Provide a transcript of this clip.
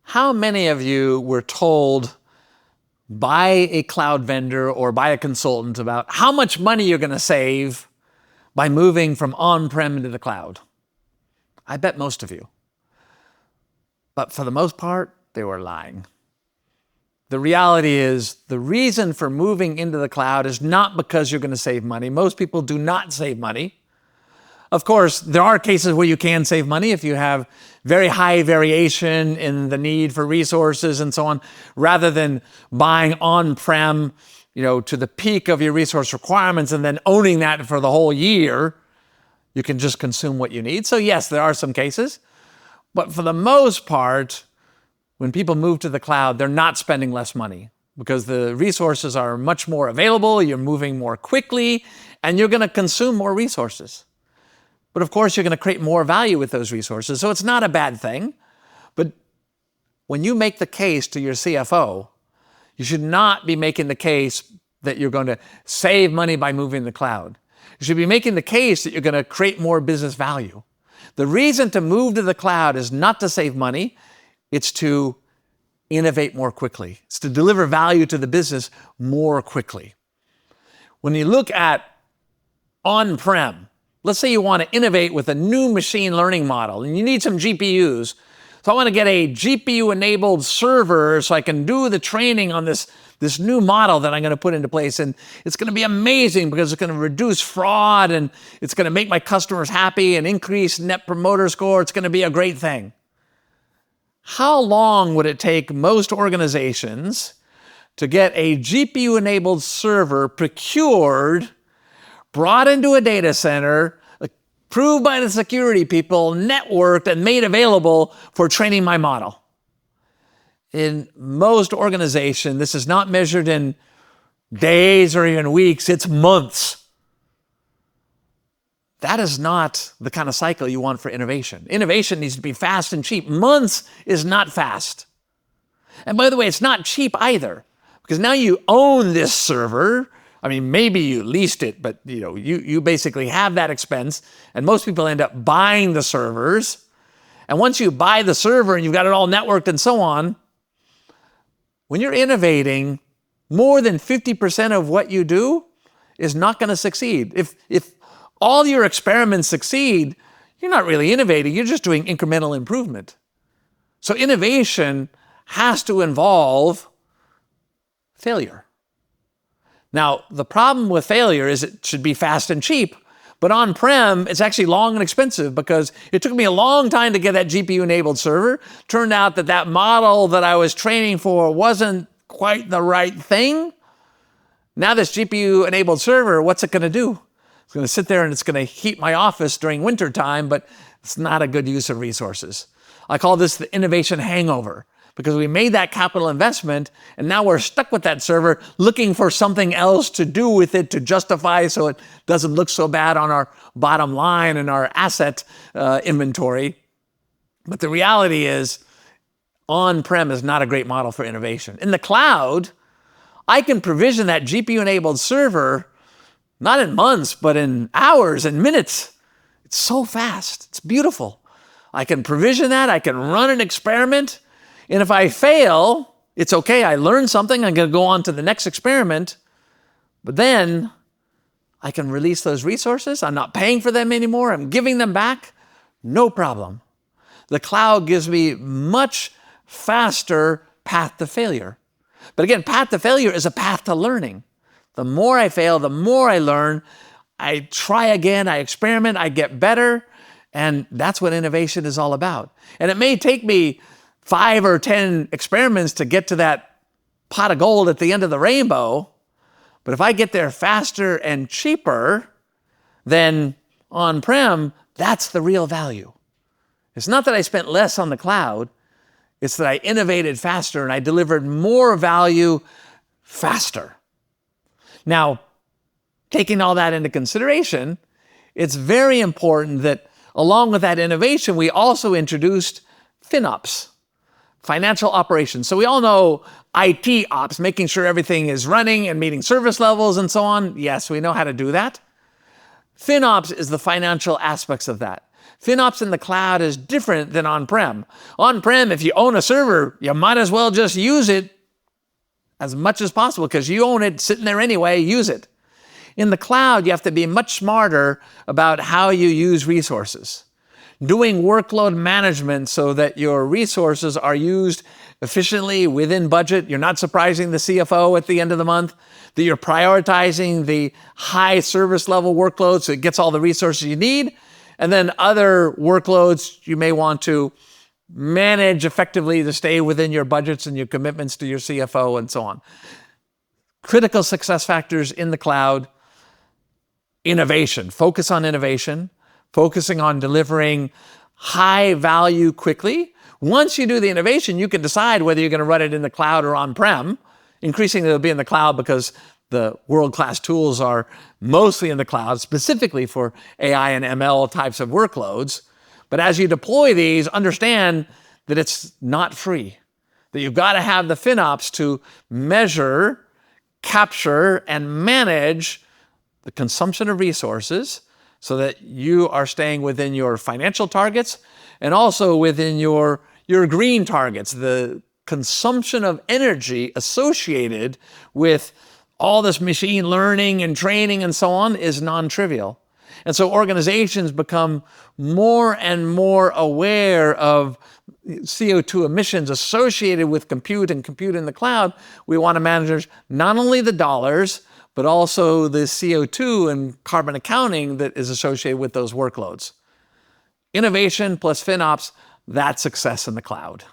How many of you were told by a cloud vendor or by a consultant about how much money you're going to save by moving from on-prem to the cloud? I bet most of you. But for the most part, they were lying. The reality is the reason for moving into the cloud is not because you're going to save money. Most people do not save money. Of course, there are cases where you can save money if you have very high variation in the need for resources and so on, rather than buying on-prem, to the peak of your resource requirements and then owning that for the whole year. You can just consume what you need. So yes, there are some cases, but for the most part, when people move to the cloud, they're not spending less money because the resources are much more available, you're moving more quickly, and you're going to consume more resources. But of course, you're going to create more value with those resources. So it's not a bad thing. But when you make the case to your CFO, you should not be making the case that you're going to save money by moving to the cloud. You should be making the case that you're going to create more business value. The reason to move to the cloud is not to save money. It's to innovate more quickly. It's to deliver value to the business more quickly. When you look at on-prem, let's say you want to innovate with a new machine learning model and you need some GPUs. So I want to get a GPU-enabled server so I can do the training on this new model that I'm going to put into place. And it's going to be amazing because it's going to reduce fraud and it's going to make my customers happy and increase net promoter score. It's going to be a great thing. How long would it take most organizations to get a GPU-enabled server procured, brought into a data center, approved by the security people, networked, and made available for training my model? In most organizations, this is not measured in days or even weeks, it's months. That is not the kind of cycle you want for innovation. Innovation needs to be fast and cheap. Months is not fast. And by the way, it's not cheap either, because now you own this server. I mean, maybe you leased it, but you basically have that expense, and most people end up buying the servers. And once you buy the server and you've got it all networked and so on, when you're innovating, more than 50% of what you do is not going to succeed. If all your experiments succeed, you're not really innovating, you're just doing incremental improvement. So innovation has to involve failure. Now, the problem with failure is it should be fast and cheap, but on-prem, it's actually long and expensive because it took me a long time to get that GPU-enabled server. Turned out that model that I was training for wasn't quite the right thing. Now this GPU-enabled server, what's it going to do? It's going to sit there and it's going to heat my office during winter time, but it's not a good use of resources. I call this the innovation hangover, because we made that capital investment and now we're stuck with that server looking for something else to do with it to justify so it doesn't look so bad on our bottom line and our asset inventory. But the reality is on-prem is not a great model for innovation. In the cloud, I can provision that GPU-enabled server not in months, but in hours and minutes. It's so fast. It's beautiful. I can provision that. I can run an experiment. And if I fail, it's okay. I learned something. I'm going to go on to the next experiment. But then I can release those resources. I'm not paying for them anymore. I'm giving them back. No problem. The cloud gives me much faster path to failure. But again, path to failure is a path to learning. The more I fail, the more I learn. I try again, I experiment, I get better, and that's what innovation is all about. And it may take me 5 or 10 experiments to get to that pot of gold at the end of the rainbow, but if I get there faster and cheaper than on-prem, that's the real value. It's not that I spent less on the cloud, it's that I innovated faster and I delivered more value faster. Now, taking all that into consideration, it's very important that along with that innovation, we also introduced FinOps, financial operations. So we all know IT ops, making sure everything is running and meeting service levels and so on. Yes, we know how to do that. FinOps is the financial aspects of that. FinOps in the cloud is different than on-prem. On-prem, if you own a server, you might as well just use it as much as possible because you own it sitting there anyway, use it. In the cloud, you have to be much smarter about how you use resources. Doing workload management so that your resources are used efficiently within budget. You're not surprising the CFO at the end of the month, that you're prioritizing the high service level workloads so it gets all the resources you need. And then other workloads you may want to manage effectively to stay within your budgets and your commitments to your CFO and so on. Critical success factors in the cloud: innovation. Focus on innovation, focusing on delivering high value quickly. Once you do the innovation, you can decide whether you're going to run it in the cloud or on-prem. Increasingly, it'll be in the cloud because the world-class tools are mostly in the cloud, specifically for AI and ML types of workloads. But as you deploy these, understand that it's not free, that you've got to have the FinOps to measure, capture, and manage the consumption of resources so that you are staying within your financial targets and also within your green targets. The consumption of energy associated with all this machine learning and training and so on is non-trivial. And so organizations become more and more aware of CO2 emissions associated with compute and compute in the cloud. We want to manage not only the dollars, but also the CO2 and carbon accounting that is associated with those workloads. Innovation plus FinOps, that's success in the cloud.